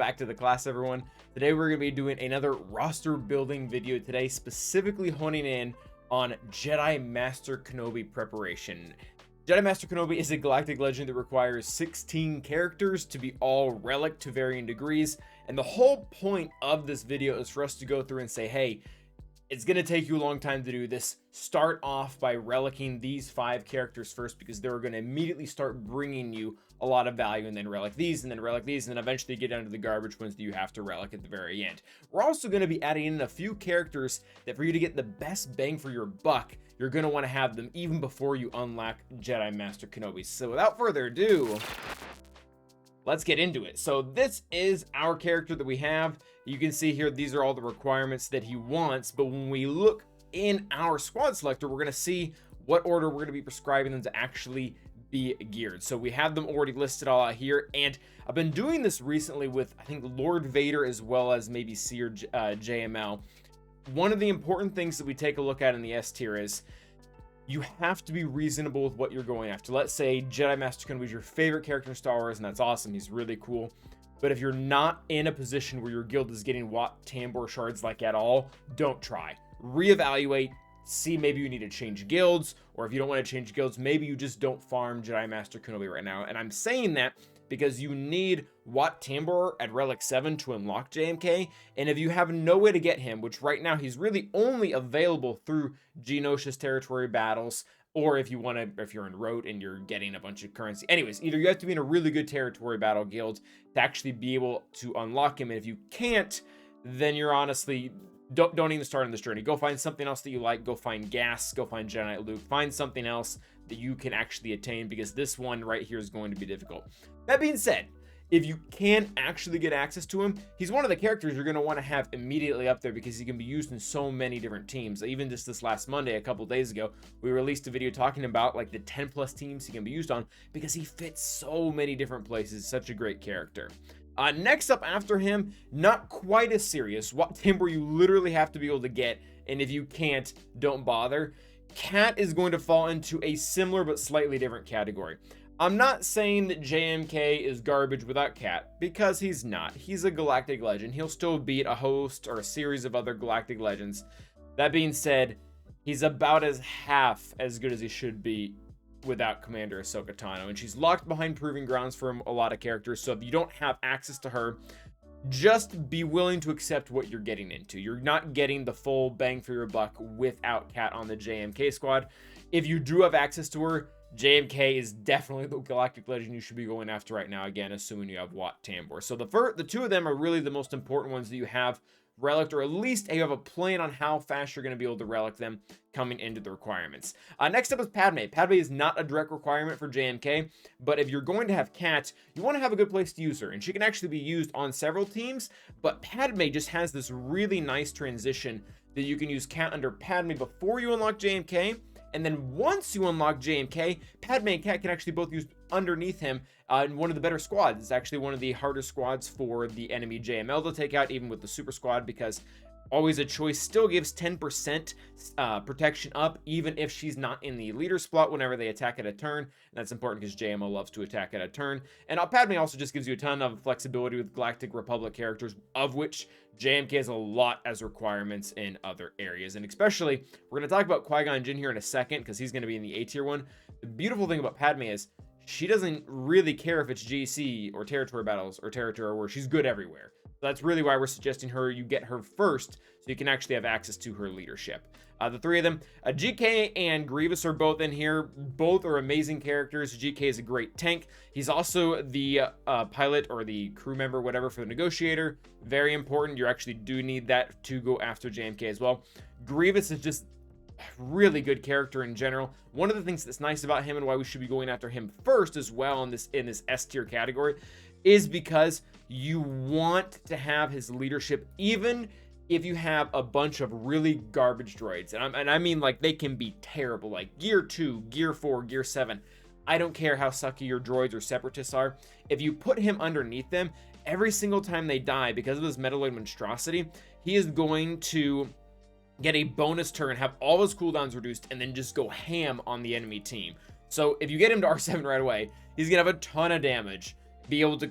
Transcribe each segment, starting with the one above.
back to the class, everyone. Today we're going to be doing another roster building video today, specifically honing in on Jedi Master Kenobi preparation. Jedi Master Kenobi is a galactic legend that requires 16 characters to be all relic to varying degrees, and the whole point of this video is for us to go through and say, hey, it's going to take you a long time to do this. Start off by relicking these 5 characters first, because they're going to immediately start bringing you a lot of value, and then relic these, and then relic these, and then eventually get down to the garbage ones that you have to relic at the very end. We're also going to be adding in a few characters that for you to get the best bang for your buck, you're going to want to have them even before you unlock Jedi Master Kenobi. So without further ado, let's get into it. So this is our character that we have. You can see here, these are all the requirements that he wants, but when we look in our squad selector, we're going to see what order we're going to be prescribing them to actually be geared. So we have them already listed all out here, and I've been doing this recently with, I think, Lord Vader as well as maybe Seer JML. One of the important things that we take a look at in the S tier is you have to be reasonable with what you're going after. Let's say Jedi Master Kenobi is your favorite character in Star Wars, and that's awesome. He's really cool. But if you're not in a position where your guild is getting Wat Tambor shards like at all, don't try. Reevaluate, see maybe you need to change guilds, or if you don't want to change guilds, maybe you just don't farm Jedi Master Kenobi right now. And I'm saying that because you need Wat Tambor at Relic 7 to unlock JMK, and if you have no way to get him, which right now he's really only available through Geonosia's territory battles, or if you want to, if you're in Rote and you're getting a bunch of currency. Anyways, either you have to be in a really good territory battle guild to actually be able to unlock him, and if you can't, then you're honestly, don't even start on this journey. Go find something else that you like. Go find Gas, go find Jedi Knight Luke, find something else that you can actually attain, because this one right here is going to be difficult. That being said, if you can actually get access to him, he's one of the characters you're going to want to have immediately up there, because he can be used in so many different teams. Even just this last Monday, a couple days ago, we released a video talking about like the 10 plus teams he can be used on, because he fits so many different places. Such a great character. Next up after him, not quite as serious, Wat Tambor you literally have to be able to get, and if you can't, don't bother. Cat is going to fall into a similar but slightly different category. I'm not saying that JMK is garbage without Cat, because he's not. He's a galactic legend. He'll still beat a host or a series of other galactic legends. That being said, he's about as half as good as he should be without Commander Ahsoka Tano, and she's locked behind proving grounds for a lot of characters. So if you don't have access to her, just be willing to accept what you're getting into. You're not getting the full bang for your buck without Cat on the JMK squad. If you do have access to her, JMK is definitely the galactic legend you should be going after right now, again, assuming you have Wat Tambor. So the two of them are really the most important ones that you have relic, or at least you have a plan on how fast you're going to be able to relic them coming into the requirements. Next up is Padme. Padme is not a direct requirement for JMK, but if you're going to have Cat, you want to have a good place to use her, and she can actually be used on several teams, but Padme just has this really nice transition that you can use Cat under Padme before you unlock JMK, and then once you unlock JMK, Padme and Cat can actually both use underneath him in one of the better squads. It's actually one of the harder squads for the enemy JML to take out, even with the super squad, because always a choice still gives 10% protection up, even if she's not in the leader spot whenever they attack at a turn. And that's important because JML loves to attack at a turn. And Padme also just gives you a ton of flexibility with Galactic Republic characters, of which JMK has a lot as requirements in other areas. And especially, we're going to talk about Qui-Gon Jinn here in a second, because he's going to be in the A tier one. The beautiful thing about Padme is she doesn't really care if it's GC or territory battles or territory war. She's good everywhere. So that's really why we're suggesting you get her first, so you can actually have access to her leadership. The three of them, GK and Grievous are both in here. Both are amazing characters. GK is a great tank. He's also the pilot or the crew member, whatever, for the negotiator. Very important. You actually do need that to go after JMK as well. Grievous is just really good character in general. One of the things that's nice about him and why we should be going after him first as well in this S tier category is because you want to have his leadership, even if you have a bunch of really garbage droids. And I mean, like, they can be terrible, like Gear 2, Gear 4, Gear 7. I don't care how sucky your droids or separatists are. If you put him underneath them, every single time they die, because of his Metaloid monstrosity, he is going to get a bonus turn, have all his cooldowns reduced, and then just go ham on the enemy team. So if you get him to R7 right away, he's gonna have a ton of damage, be able to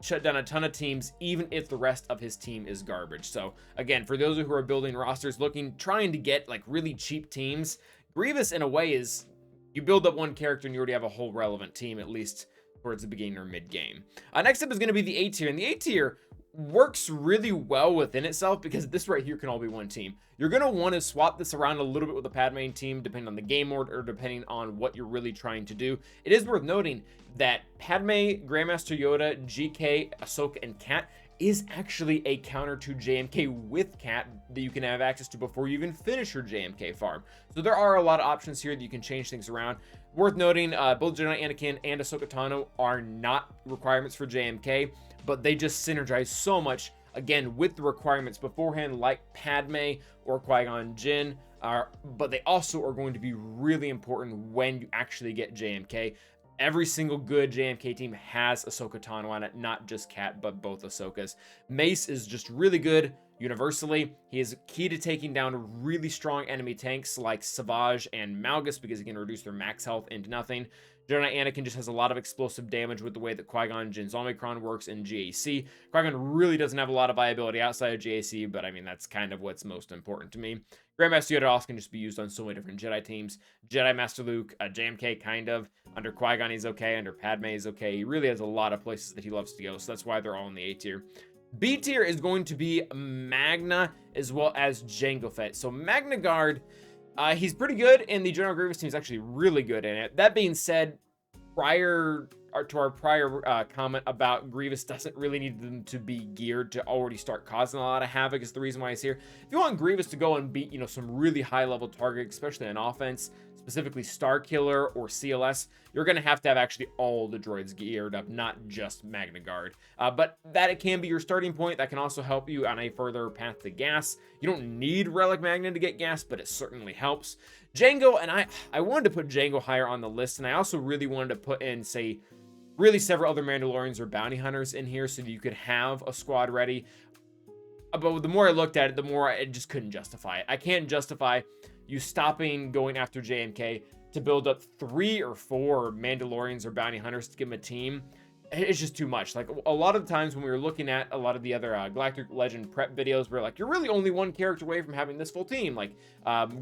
shut down a ton of teams, even if the rest of his team is garbage. So again, for those who are building rosters, trying to get like really cheap teams, Grievous in a way is, you build up one character and you already have a whole relevant team, at least towards the beginning or mid game. Next up is going to be the A tier, and the A tier works really well within itself because this right here can all be one team. You're going to want to swap this around a little bit with the Padme team, depending on the game mode or depending on what you're really trying to do. It is worth noting that Padme, Grandmaster Yoda, GK, Ahsoka, and Cat is actually a counter to JMK with Cat that you can have access to before you even finish your JMK farm. So there are a lot of options here that you can change things around. Worth noting, both Jedi Anakin and Ahsoka Tano are not requirements for JMK, but they just synergize so much, again, with the requirements beforehand, like Padme or Qui-Gon Jinn, but they also are going to be really important when you actually get JMK. Every single good JMK team has Ahsoka Tano on it, not just Cat, but both Ahsokas. Mace is just really good universally. He is key to taking down really strong enemy tanks like Savage and Malgus because he can reduce their max health into nothing. Jedi Anakin just has a lot of explosive damage with the way that Qui-Gon Jinn's Omicron works in GAC. Qui-Gon really doesn't have a lot of viability outside of GAC, but I mean, that's kind of what's most important to me. Grandmaster Yoda also can just be used on so many different Jedi teams. Jedi Master Luke, JMK kind of. Under Qui-Gon he's okay, under Padme he's okay. He really has a lot of places that he loves to go, so that's why they're all in the A tier. B tier is going to be Magna as well as Jango Fett. So Magna Guard, he's pretty good, and the General Grievous team is actually really good in it. That being said, prior to our prior comment about Grievous doesn't really need them to be geared to already start causing a lot of havoc is the reason why he's here. If you want Grievous to go and beat, some really high level targets, especially in offense, specifically Star Killer or CLS, you're going to have actually all the droids geared up, not just Magna Guard. But that it can be your starting point. That can also help you on a further path to gas. You don't need Relic Magna to get gas, but it certainly helps. Jango, and I wanted to put Jango higher on the list, and I also really wanted to put in, say, really several other Mandalorians or bounty hunters in here so that you could have a squad ready. But the more I looked at it, the more I just couldn't justify it. I can't justify you stopping going after JMK to build up 3 or 4 Mandalorians or bounty hunters to give them a team. It's just too much. Like, a lot of the times when we were looking at a lot of the other Galactic Legend prep videos, we're like, you're really only one character away from having this full team. Like,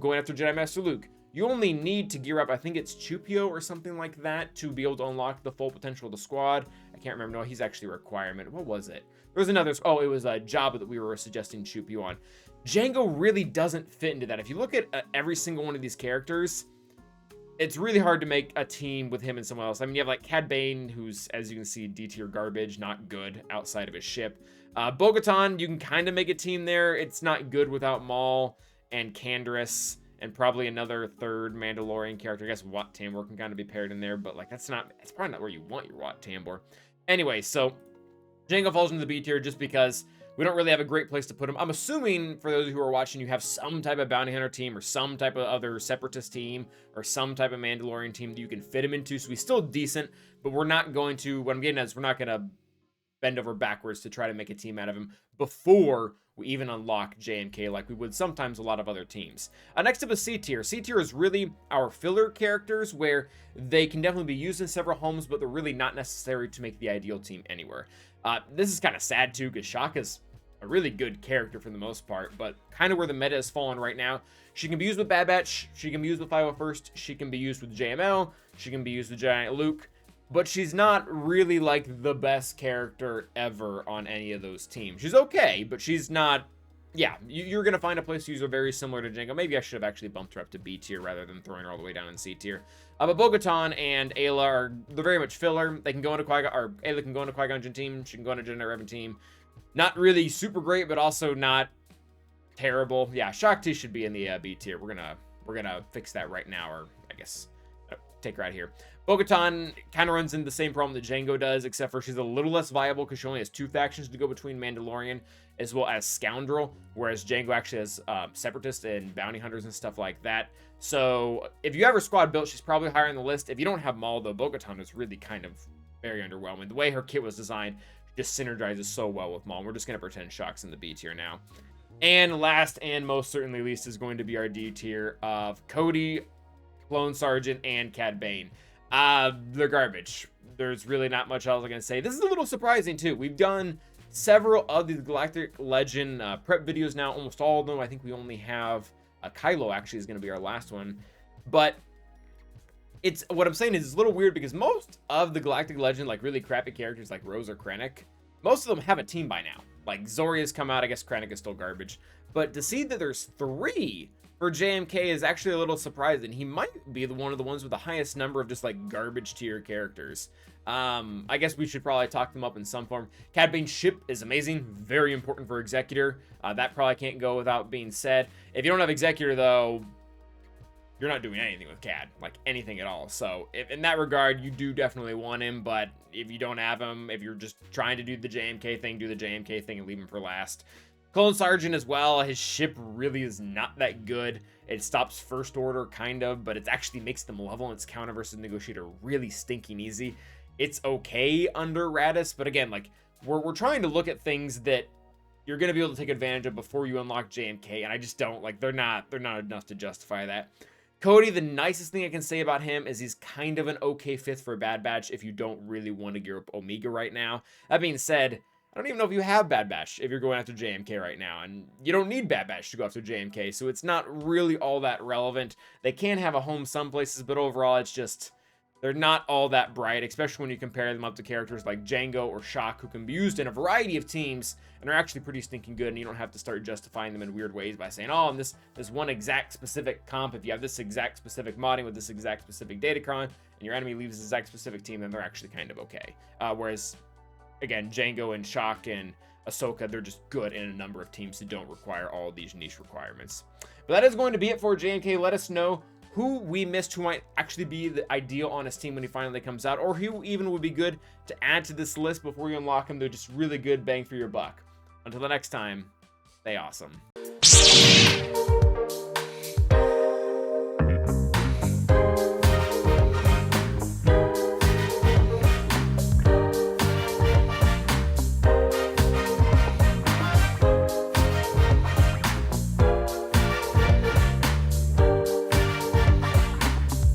going after Jedi Master Luke. You only need to gear up, I think it's Chupio or something like that, to be able to unlock the full potential of the squad. I can't remember. No, he's actually a requirement. What was it? There was another. Oh, it was a Jabba that we were suggesting Chupio on. Jango really doesn't fit into that. If you look at every single one of these characters, it's really hard to make a team with him and someone else. I mean, you have like Cad Bane, who's, as you can see, D tier garbage, not good outside of his ship. Bo-Katan, you can kind of make a team there. It's not good without Maul and Canderous and probably another third Mandalorian character. I guess Wat Tambor can kind of be paired in there, but like it's probably not where you want your Wat Tambor. Anyway, so Jango falls into the B tier just because we don't really have a great place to put him. I'm assuming for those who are watching, you have some type of bounty hunter team or some type of other separatist team or some type of Mandalorian team that you can fit him into. So he's still decent, but we're not going to, what I'm getting at is we're not going to bend over backwards to try to make a team out of him before we even unlock JMK like we would sometimes a lot of other teams. Next up is C tier. C tier is really our filler characters where they can definitely be used in several homes, but they're really not necessary to make the ideal team anywhere. This is kind of sad too, because Shaka's a really good character for the most part, but kind of where the meta has fallen right now. She can be used with Bad Batch, she can be used with 501st, she can be used with JML, she can be used with Giant Luke, but she's not really like the best character ever on any of those teams. She's okay, but she's not, yeah, you're going to find a place to use her very similar to Jango. Maybe I should have actually bumped her up to B tier rather than throwing her all the way down in C tier. But Bo-Katan and Ayla they're very much filler. They can go into Qui-Gon, or Ayla can go into Qui-Gon Jinn team, she can go into Jedi Revan team. Not really super great, but also not terrible. Yeah, Shakti should be in the B tier. We're gonna fix that right now, or I guess take her out here. Bo-Katan kind of runs into the same problem that Jango does, except for she's a little less viable because she only has 2 factions to go between Mandalorian as well as Scoundrel, whereas Jango actually has Separatist and Bounty Hunters and stuff like that. So if you have her squad built, she's probably higher on the list. If you don't have Maul, though, Bo-Katan is really kind of very underwhelming. The way her kit was designed just synergizes so well with Maul. We're just going to pretend Shock's in the B tier now. And last and most certainly least is going to be our D tier of Cody, Clone Sergeant, and Cad Bane. They're garbage. There's really not much else I'm gonna say. This is a little surprising too. We've done several of these Galactic Legend prep videos now, almost all of them. I think we only have Kylo actually is gonna be our last one, but it's what I'm saying is it's a little weird because most of the Galactic Legend, like really crappy characters like Rose or Krennic, most of them have a team by now. Like Zoria's come out, I guess Krennic is still garbage, but to see that there's 3 for JMK is actually a little surprising. He might be one of the ones with the highest number of just like garbage tier characters. I guess we should probably talk them up in some form. Cad Bane's ship is amazing, very important for Executor. That probably can't go without being said. If you don't have Executor though, you're not doing anything with Cad, like anything at all. So if, in that regard, you do definitely want him, but if you don't have him, if you're just trying to do the JMK thing, do the JMK thing and leave him for last. Clone Sergeant as well, his ship really is not that good. It stops First Order, kind of, but it actually makes them level, and its counter versus Negotiator really stinking easy. It's okay under Radis, but again, like, we're trying to look at things that you're going to be able to take advantage of before you unlock JMK, and I just don't, like, they're not enough to justify that. Cody, the nicest thing I can say about him is he's kind of an okay 5th for Bad Batch if you don't really want to gear up Omega right now. That being said, I don't even know if you have Bad Batch if you're going after JMK right now, and you don't need Bad Batch to go after JMK, so it's not really all that relevant. They can have a home some places, but overall it's just, they're not all that bright, especially when you compare them up to characters like Django or Shock, who can be used in a variety of teams and are actually pretty stinking good, and you don't have to start justifying them in weird ways by saying, oh, and this one exact specific comp, if you have this exact specific modding with this exact specific datacron, and your enemy leaves this exact specific team, then they're actually kind of okay. Whereas, again, Django and Shock and Ahsoka, they're just good in a number of teams that don't require all of these niche requirements. But that is going to be it for JMK. Let us know who we missed, who might actually be the ideal on his team when he finally comes out, or who even would be good to add to this list before you unlock him. They're just really good bang for your buck. Until the next time, stay awesome.